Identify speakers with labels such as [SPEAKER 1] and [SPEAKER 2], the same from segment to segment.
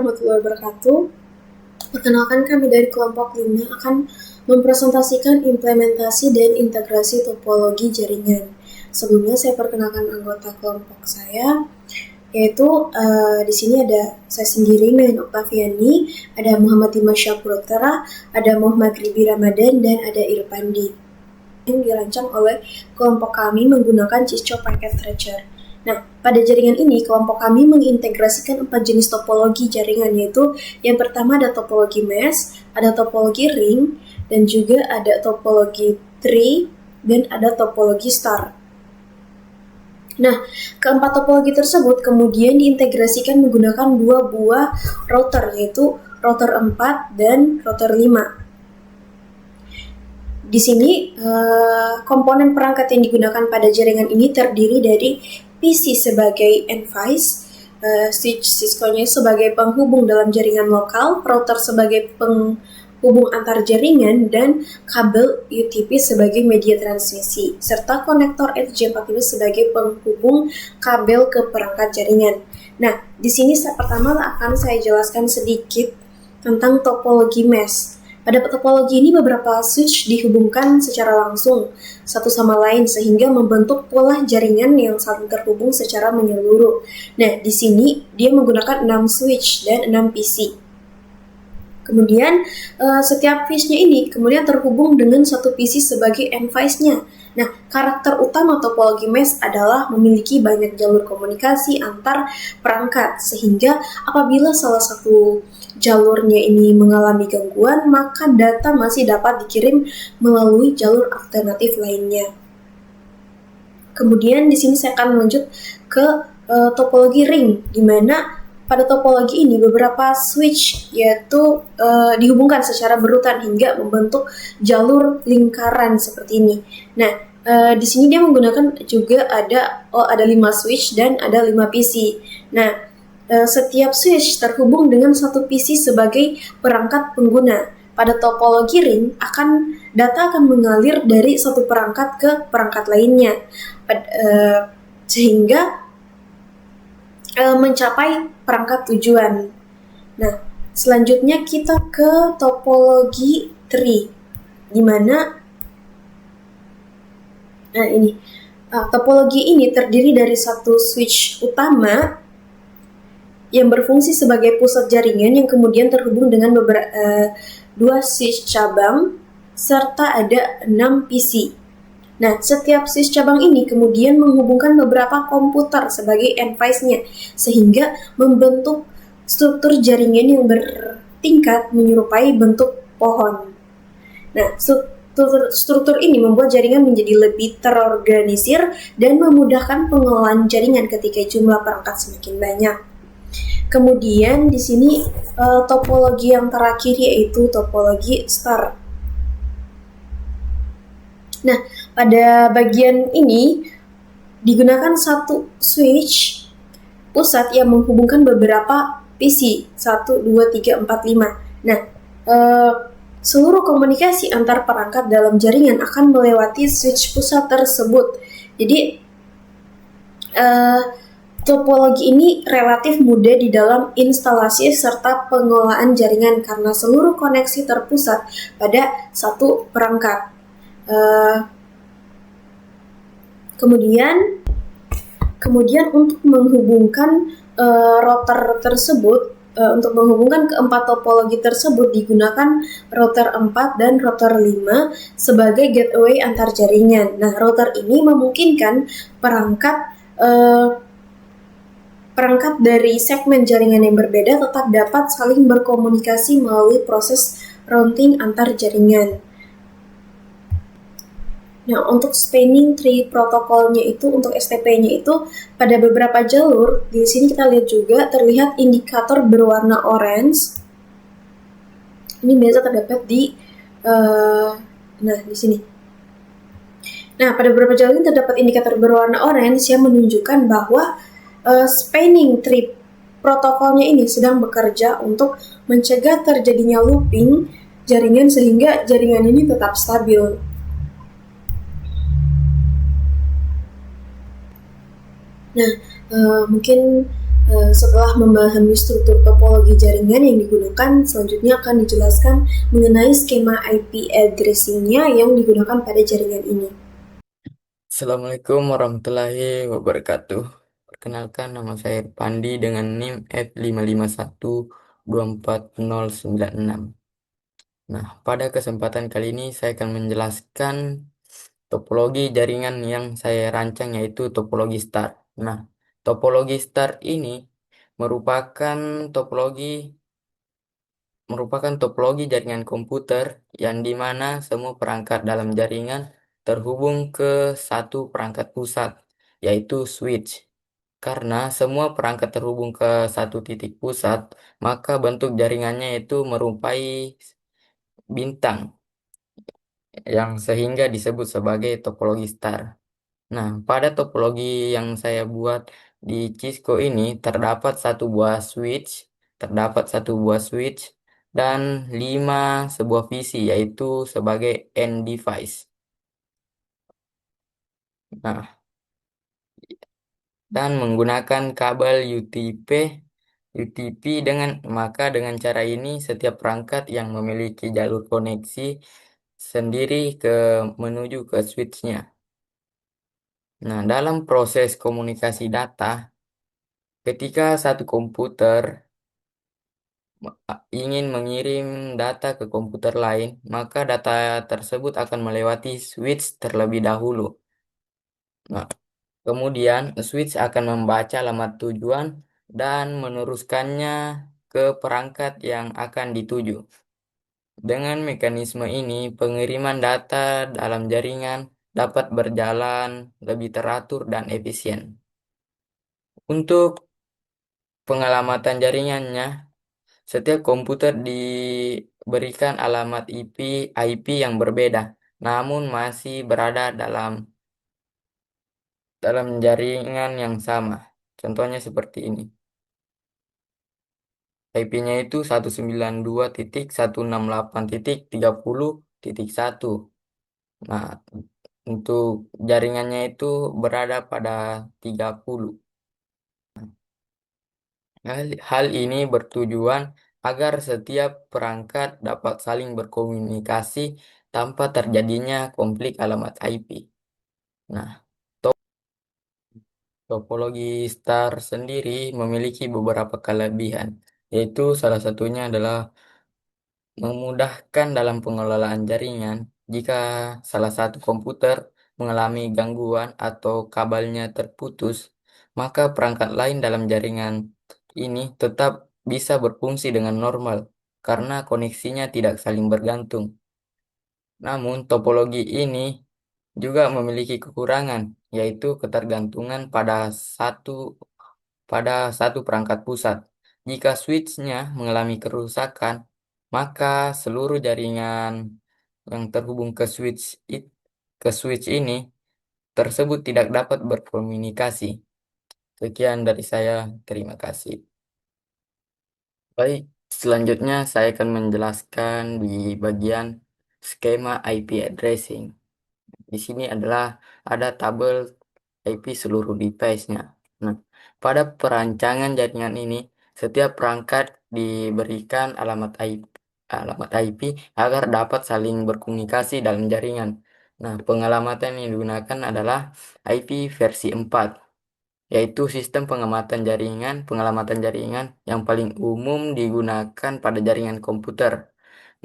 [SPEAKER 1] warahmatullahi wabarakatuh. Perkenalkan, kami dari kelompok 5 akan mempresentasikan implementasi dan integrasi topologi jaringan. Sebelumnya saya perkenalkan anggota kelompok saya, yaitu di sini ada saya sendiri, Nain Oktaviani, ada Muhammad Dimas Syahputra, ada Muhammad Ribi Ramadan, dan ada Irfandi. Yang dirancang oleh kelompok kami menggunakan Cisco Packet Tracer. Nah, pada jaringan ini, kelompok kami mengintegrasikan 4 jenis topologi jaringan, yaitu yang pertama ada topologi mesh, ada topologi ring, dan juga ada topologi tree, dan ada topologi star. Nah, keempat topologi tersebut kemudian diintegrasikan menggunakan 2 buah router, yaitu router 4 dan router 5. Di sini, komponen perangkat yang digunakan pada jaringan ini terdiri dari PC sebagai endpoint, switch Cisco-nya sebagai penghubung dalam jaringan lokal, router sebagai penghubung antar jaringan, dan kabel UTP sebagai media transmisi, serta konektor RJ45 sebagai penghubung kabel ke perangkat jaringan. Nah, di sini pertama akan saya jelaskan sedikit tentang topologi mesh. Pada topologi ini beberapa switch dihubungkan secara langsung satu sama lain sehingga membentuk pola jaringan yang saling terhubung secara menyeluruh. Nah, di sini dia menggunakan 6 switch dan 6 PC. Kemudian setiap switch-nya ini kemudian terhubung dengan satu PC sebagai endpoint-nya. Nah, karakter utama topologi mesh adalah memiliki banyak jalur komunikasi antar perangkat, sehingga apabila salah satu jalurnya ini mengalami gangguan, maka data masih dapat dikirim melalui jalur alternatif lainnya. Kemudian di sini saya akan lanjut ke topologi ring, di mana pada topologi ini beberapa switch yaitu dihubungkan secara berurutan hingga membentuk jalur lingkaran seperti ini. Nah, di sini dia menggunakan juga ada 5 switch dan ada 5 PC. Nah, setiap switch terhubung dengan satu PC sebagai perangkat pengguna. Pada topologi ring, data akan mengalir dari satu perangkat ke perangkat lainnya, sehingga mencapai perangkat tujuan. Nah, selanjutnya kita ke topologi tree, di mana topologi ini terdiri dari satu switch utama yang berfungsi sebagai pusat jaringan yang kemudian terhubung dengan dua switch cabang serta ada 6 PC. Nah, setiap switch cabang ini kemudian menghubungkan beberapa komputer sebagai endpoint-nya sehingga membentuk struktur jaringan yang bertingkat menyerupai bentuk pohon. Nah, struktur ini membuat jaringan menjadi lebih terorganisir dan memudahkan pengelolaan jaringan ketika jumlah perangkat semakin banyak. Kemudian di sini topologi yang terakhir yaitu topologi star. Nah, pada bagian ini digunakan satu switch pusat yang menghubungkan beberapa PC 1, 2, 3, 4, 5. Nah, seluruh komunikasi antar perangkat dalam jaringan akan melewati switch pusat tersebut. Jadi topologi ini relatif mudah di dalam instalasi serta pengelolaan jaringan karena seluruh koneksi terpusat pada satu perangkat. Kemudian untuk menghubungkan router tersebut, untuk menghubungkan keempat topologi tersebut digunakan router 4 dan router 5 sebagai gateway antar jaringan. Nah, router ini memungkinkan perangkat dari segmen jaringan yang berbeda tetap dapat saling berkomunikasi melalui proses routing antar jaringan. Nah, untuk spanning tree protokolnya itu, untuk STP-nya itu pada beberapa jalur, di sini kita lihat juga terlihat indikator berwarna orange. Ini biasa terdapat di sini. Nah, pada beberapa jalur ini terdapat indikator berwarna orange yang menunjukkan bahwa spanning tree protokolnya ini sedang bekerja untuk mencegah terjadinya looping jaringan sehingga jaringan ini tetap stabil. Nah, mungkin Setelah memahami struktur topologi jaringan yang digunakan, selanjutnya akan dijelaskan mengenai skema IP addressing-nya yang digunakan pada jaringan ini.
[SPEAKER 2] Assalamualaikum warahmatullahi wabarakatuh. Perkenalkan, nama saya Pandi dengan NIM @551249096. Nah, pada kesempatan kali ini saya akan menjelaskan topologi jaringan yang saya rancang, yaitu topologi star. Nah, topologi star ini merupakan topologi merupakan topologi jaringan komputer yang dimana semua perangkat dalam jaringan terhubung ke satu perangkat pusat, yaitu switch. Karena semua perangkat terhubung ke satu titik pusat, maka bentuk jaringannya itu merupai bintang, yang sehingga disebut sebagai topologi star. Nah, pada topologi yang saya buat di Cisco ini terdapat satu buah switch dan 5 sebuah visi, yaitu sebagai end device. Nah, dan menggunakan kabel UTP dengan cara ini setiap perangkat yang memiliki jalur koneksi sendiri menuju ke switchnya. Nah, dalam proses komunikasi data, ketika satu komputer ingin mengirim data ke komputer lain, maka data tersebut akan melewati switch terlebih dahulu. Nah, kemudian switch akan membaca alamat tujuan dan meneruskannya ke perangkat yang akan dituju. Dengan mekanisme ini, pengiriman data dalam jaringan dapat berjalan lebih teratur dan efisien. Untuk pengelamatan jaringannya, setiap komputer diberikan alamat IP yang berbeda, namun masih berada dalam jaringan yang sama. Contohnya seperti ini. IP-nya itu 192.168.30.1. Nah, untuk jaringannya itu berada pada 30. Hal ini bertujuan agar setiap perangkat dapat saling berkomunikasi tanpa terjadinya konflik alamat IP. Nah, topologi star sendiri memiliki beberapa kelebihan, yaitu salah satunya adalah memudahkan dalam pengelolaan jaringan. Jika salah satu komputer mengalami gangguan atau kabelnya terputus, maka perangkat lain dalam jaringan ini tetap bisa berfungsi dengan normal karena koneksinya tidak saling bergantung. Namun, topologi ini juga memiliki kekurangan, yaitu ketergantungan satu pada satu perangkat pusat. Jika switch-nya mengalami kerusakan, maka seluruh jaringan yang terhubung ke switch ini tersebut tidak dapat berkomunikasi. Sekian dari saya, terima kasih. Baik, selanjutnya saya akan menjelaskan di bagian skema IP addressing. Di sini ada tabel IP seluruh device-nya. Nah, pada perancangan jaringan ini, setiap perangkat diberikan alamat IP agar dapat saling berkomunikasi dalam jaringan. Nah, pengalamatan yang digunakan adalah IP versi 4, yaitu sistem pengelamatan jaringan yang paling umum digunakan pada jaringan komputer.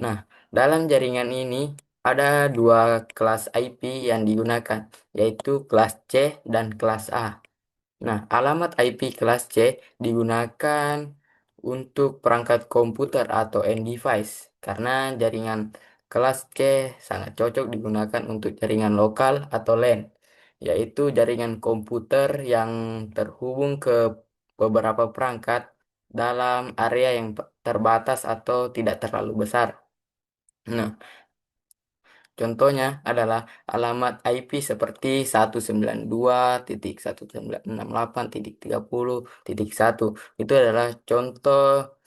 [SPEAKER 2] Nah, dalam jaringan ini ada dua kelas IP yang digunakan, yaitu kelas C dan kelas A. Nah, alamat IP kelas C digunakan untuk perangkat komputer atau end device karena jaringan kelas C sangat cocok digunakan untuk jaringan lokal atau LAN, yaitu jaringan komputer yang terhubung ke beberapa perangkat dalam area yang terbatas atau tidak terlalu besar. Nah, contohnya adalah alamat IP seperti 192.168.30.1. Itu adalah contoh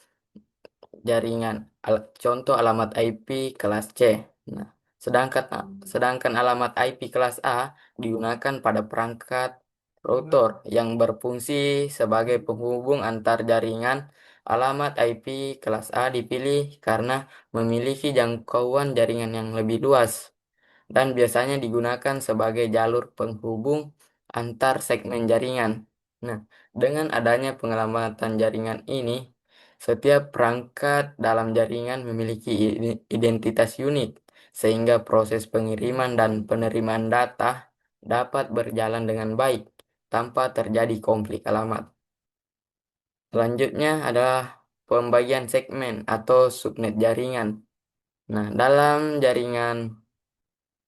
[SPEAKER 2] alamat IP kelas C. Nah, sedangkan alamat IP kelas A digunakan pada perangkat router yang berfungsi sebagai penghubung antar jaringan. Alamat IP kelas A dipilih karena memiliki jangkauan jaringan yang lebih luas dan biasanya digunakan sebagai jalur penghubung antar segmen jaringan. Nah, dengan adanya pengelamatan jaringan ini, setiap perangkat dalam jaringan memiliki identitas unik, sehingga proses pengiriman dan penerimaan data dapat berjalan dengan baik tanpa terjadi konflik alamat. Selanjutnya adalah pembagian segmen atau subnet jaringan. Nah, dalam jaringan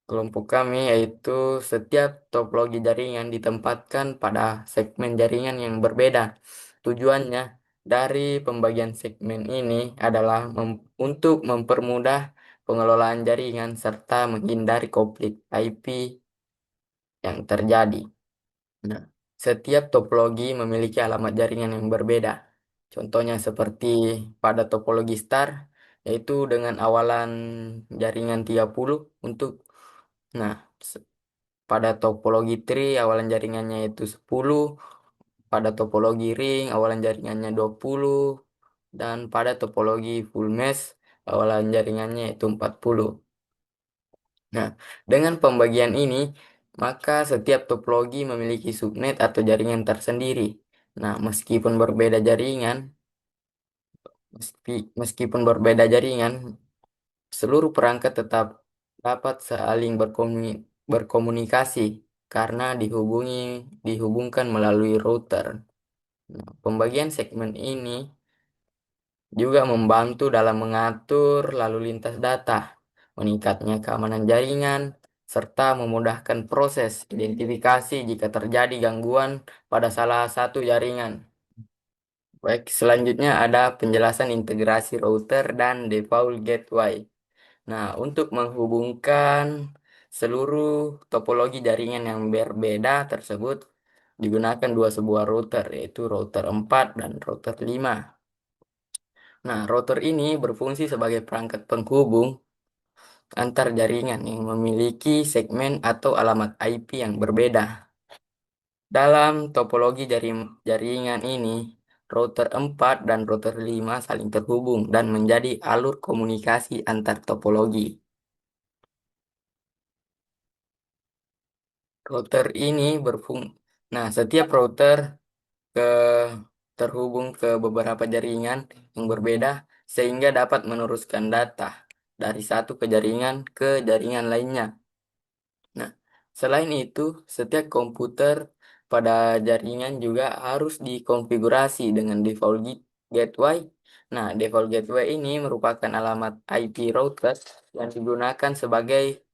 [SPEAKER 2] kelompok kami yaitu setiap topologi jaringan ditempatkan pada segmen jaringan yang berbeda. Tujuannya dari pembagian segmen ini adalah untuk mempermudah pengelolaan jaringan serta menghindari konflik IP yang terjadi. Nah, setiap topologi memiliki alamat jaringan yang berbeda. Contohnya seperti pada topologi star yaitu dengan awalan jaringan 30 untuk. Nah, pada topologi tree awalan jaringannya itu 10, pada topologi ring awalan jaringannya 20, dan pada topologi full mesh awalan jaringannya itu 40. Nah, dengan pembagian ini, maka setiap topologi memiliki subnet atau jaringan tersendiri. Nah, meskipun berbeda jaringan, seluruh perangkat tetap dapat saling berkomunikasi karena dihubungkan melalui router. Nah, pembagian segmen ini juga membantu dalam mengatur lalu lintas data, meningkatnya keamanan jaringan, serta memudahkan proses identifikasi jika terjadi gangguan pada salah satu jaringan. Baik, selanjutnya ada penjelasan integrasi router dan default gateway. Nah, untuk menghubungkan seluruh topologi jaringan yang berbeda tersebut digunakan sebuah router, yaitu router 4 dan router 5. Nah, router ini berfungsi sebagai perangkat penghubung antar jaringan yang memiliki segmen atau alamat IP yang berbeda. Dalam topologi jaringan ini, router 4 dan router 5 saling terhubung dan menjadi alur komunikasi antar topologi. Router ini Nah, setiap router ke terhubung ke beberapa jaringan yang berbeda sehingga dapat meneruskan data dari satu ke jaringan lainnya. Nah, selain itu, setiap komputer pada jaringan juga harus dikonfigurasi dengan default gateway. Nah, default gateway ini merupakan alamat IP router yang digunakan sebagai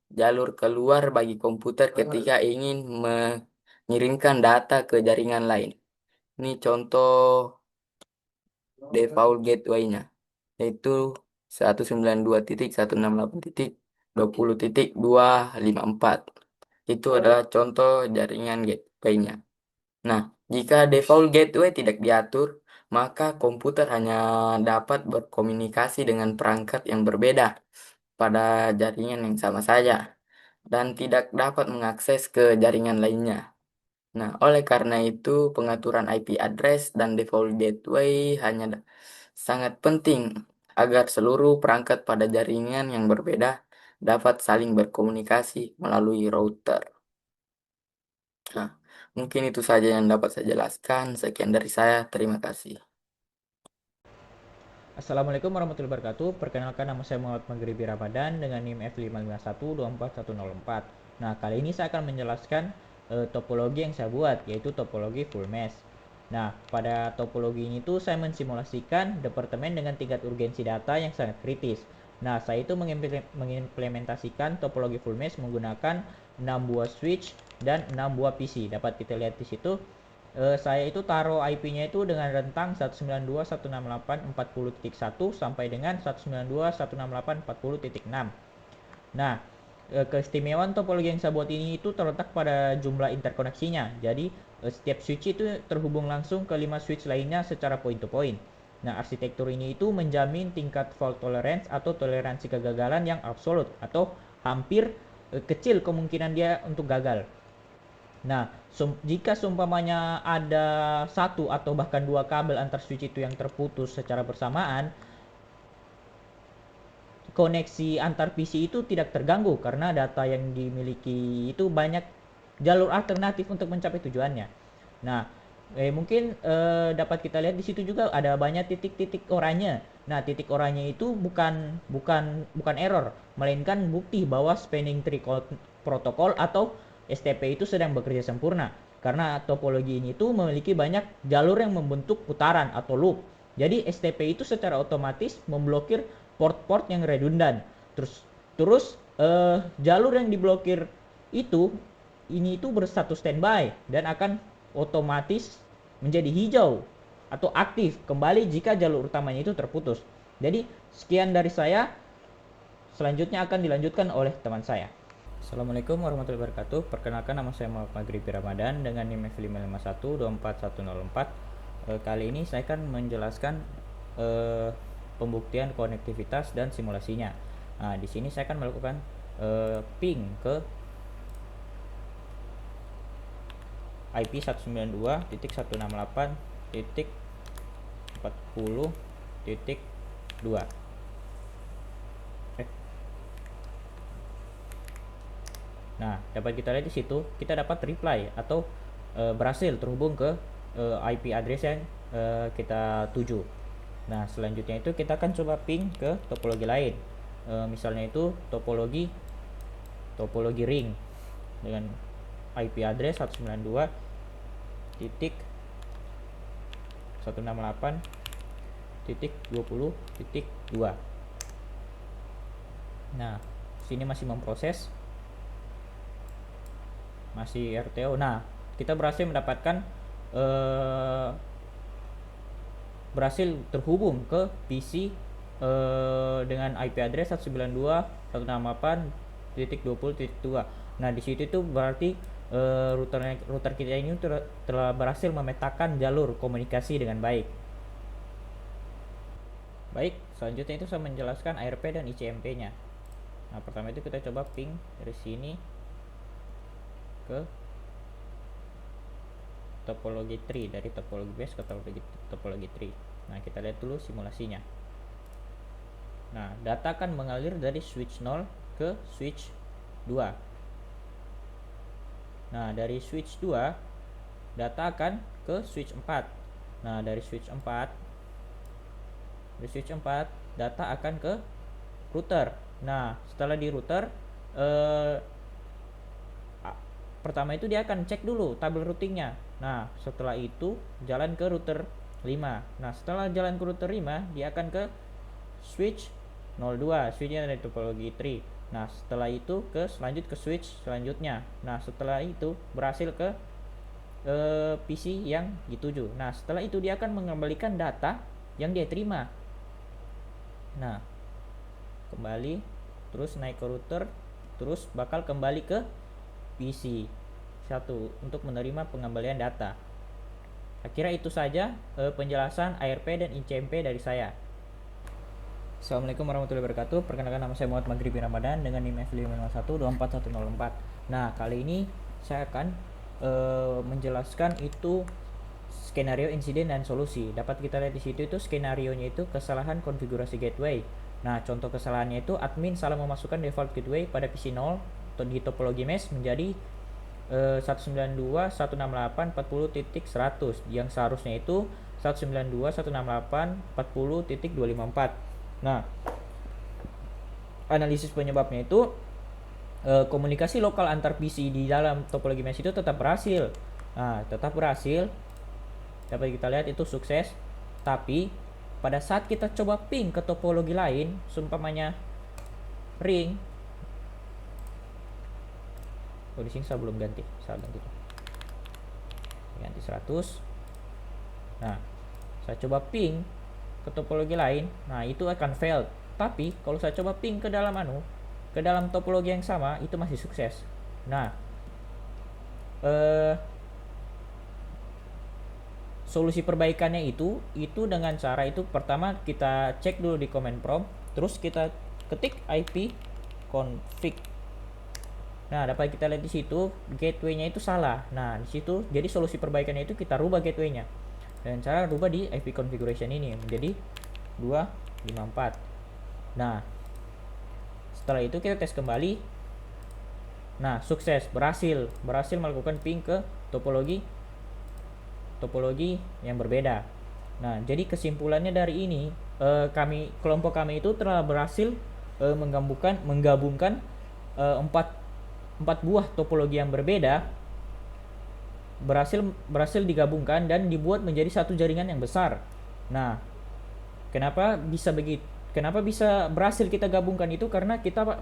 [SPEAKER 2] jalur keluar bagi komputer ketika ingin mengirimkan data ke jaringan lain. Ini contoh default gateway-nya, yaitu 192.168.20.254. Itu adalah contoh jaringan gateway-nya. Nah, jika default gateway tidak diatur, maka komputer hanya dapat berkomunikasi dengan perangkat yang berbeda pada jaringan yang sama saja dan tidak dapat mengakses ke jaringan lainnya. Nah, oleh karena itu, pengaturan IP address dan default gateway sangat penting agar seluruh perangkat pada jaringan yang berbeda dapat saling berkomunikasi melalui router. Nah, mungkin itu saja yang dapat saya jelaskan. Sekian dari saya. Terima kasih.
[SPEAKER 3] Assalamualaikum warahmatullahi wabarakatuh. Perkenalkan, nama saya Muhammad Maghribi Ramadan dengan NIM F551244104. Nah, kali ini saya akan menjelaskan topologi yang saya buat, yaitu topologi full mesh. Nah, pada topologi ini tuh saya mensimulasikan departemen dengan tingkat urgensi data yang sangat kritis. Nah, saya itu mengimplementasikan topologi full mesh menggunakan 6 buah switch dan 6 buah PC. Dapat kita lihat di situ. Saya itu taruh IP-nya itu dengan rentang 192.168.40.1 sampai dengan 192.168.40.6. Nah, keistimewaan topologi yang saya buat ini itu terletak pada jumlah interkoneksinya. Jadi, setiap switch itu terhubung langsung ke 5 switch lainnya secara point to point. Nah, arsitektur ini itu menjamin tingkat fault tolerance atau toleransi kegagalan yang absolut atau hampir kecil kemungkinan dia untuk gagal. Nah, jika seumpamanya ada satu atau bahkan dua kabel antar switch itu yang terputus secara bersamaan, koneksi antar PC itu tidak terganggu karena data yang dimiliki itu banyak jalur alternatif untuk mencapai tujuannya. Nah, mungkin dapat kita lihat di situ juga ada banyak titik-titik oranye. Nah, titik oranye itu bukan error, melainkan bukti bahwa spanning tree protocol atau STP itu sedang bekerja sempurna. Karena topologi ini itu memiliki banyak jalur yang membentuk putaran atau loop. Jadi STP itu secara otomatis memblokir port-port yang redundan. Terus jalur yang diblokir itu ini itu berstatus standby dan akan otomatis menjadi hijau atau aktif kembali jika jalur utamanya itu terputus. Jadi sekian dari saya, selanjutnya akan dilanjutkan oleh teman saya. Assalamualaikum warahmatullahi wabarakatuh. Perkenalkan, nama saya Muhammad Maghribi Ramadan dengan NIM F551-24104. Kali ini saya akan menjelaskan pembuktian konektivitas dan simulasinya. Nah, di sini saya akan melakukan ping ke IP 192.168.40.2. Nah, dapat kita lihat di situ, kita dapat reply atau berhasil terhubung ke IP address yang kita tuju. Nah, selanjutnya itu kita akan coba ping ke topologi lain. Misalnya itu topologi ring dengan IP address 192.168.20.2. Nah, sini masih memproses, masih RTO. Nah, kita berhasil mendapatkan berhasil terhubung ke PC dengan IP address 192.168.20.2. Nah, di situ itu berarti router kita ini telah berhasil memetakan jalur komunikasi dengan baik. Baik, selanjutnya itu saya menjelaskan ARP dan ICMP-nya. Nah, pertama itu kita coba ping dari sini ke topologi tree, dari topologi base ke topologi tree. Nah, kita lihat dulu simulasinya. Nah, data akan mengalir dari switch 0 ke switch 2. Nah, dari switch 2 data akan ke switch 4. Nah, dari switch 4 data akan ke router. Nah, setelah di router pertama itu dia akan cek dulu tabel routingnya. Nah, setelah itu jalan ke router 5. Nah, setelah jalan ke router 5, dia akan ke switch 02, switchnya dari topologi tree. Nah, setelah itu lanjut ke switch selanjutnya. Nah, setelah itu berhasil ke PC yang dituju. Nah, setelah itu dia akan mengembalikan data yang dia terima. Nah, kembali, terus naik ke router, terus bakal kembali ke PC 1 untuk menerima pengembalian data. Akhirnya itu saja penjelasan ARP dan ICMP dari saya. Assalamualaikum warahmatullahi wabarakatuh. Perkenalkan, nama saya Muhammad Maghribi Ramadan dengan NIM F551-24104. Nah, kali ini saya akan menjelaskan itu skenario insiden dan solusi. Dapat kita lihat di situ itu skenarionya itu kesalahan konfigurasi gateway. Nah, contoh kesalahannya itu admin salah memasukkan default gateway pada PC 0 di topologi mesh menjadi 192.168.40.100 yang seharusnya itu 192.168.40.254. Nah, analisis penyebabnya itu komunikasi lokal antar PC di dalam topologi mesh itu tetap berhasil. Nah, tetap berhasil. Dapat kita lihat itu sukses. Tapi pada saat kita coba ping ke topologi lain, seumpamanya ring. Oh, di sini saya belum ganti. Ganti 100. Nah, saya coba ping ke topologi lain. Nah, itu akan fail. Tapi kalau saya coba ping ke dalam topologi yang sama, itu masih sukses. Nah, solusi perbaikannya itu dengan cara itu, pertama kita cek dulu di command prompt, terus kita ketik IP config Nah, dapat kita lihat di situ gateway-nya itu salah. Nah, di situ jadi solusi perbaikannya itu kita rubah gateway-nya. Dan cara rubah di IP configuration ini menjadi 254. Nah, setelah itu kita tes kembali. Nah, sukses, berhasil melakukan ping ke topologi yang berbeda. Nah, jadi kesimpulannya dari ini, kelompok kami itu telah berhasil menggabungkan empat buah topologi yang berbeda, berhasil digabungkan dan dibuat menjadi satu jaringan yang besar. Nah, kenapa bisa begitu? Kenapa bisa berhasil kita gabungkan itu? Karena kita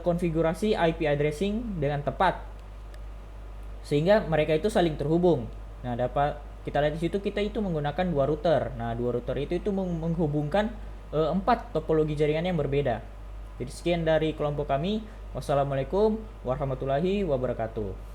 [SPEAKER 3] konfigurasi IP addressing dengan tepat, sehingga mereka itu saling terhubung. Nah, dapat kita lihat di situ kita itu menggunakan dua router. Nah, dua router itu menghubungkan empat topologi jaringan yang berbeda. Jadi sekian dari kelompok kami. Wassalamualaikum warahmatullahi wabarakatuh.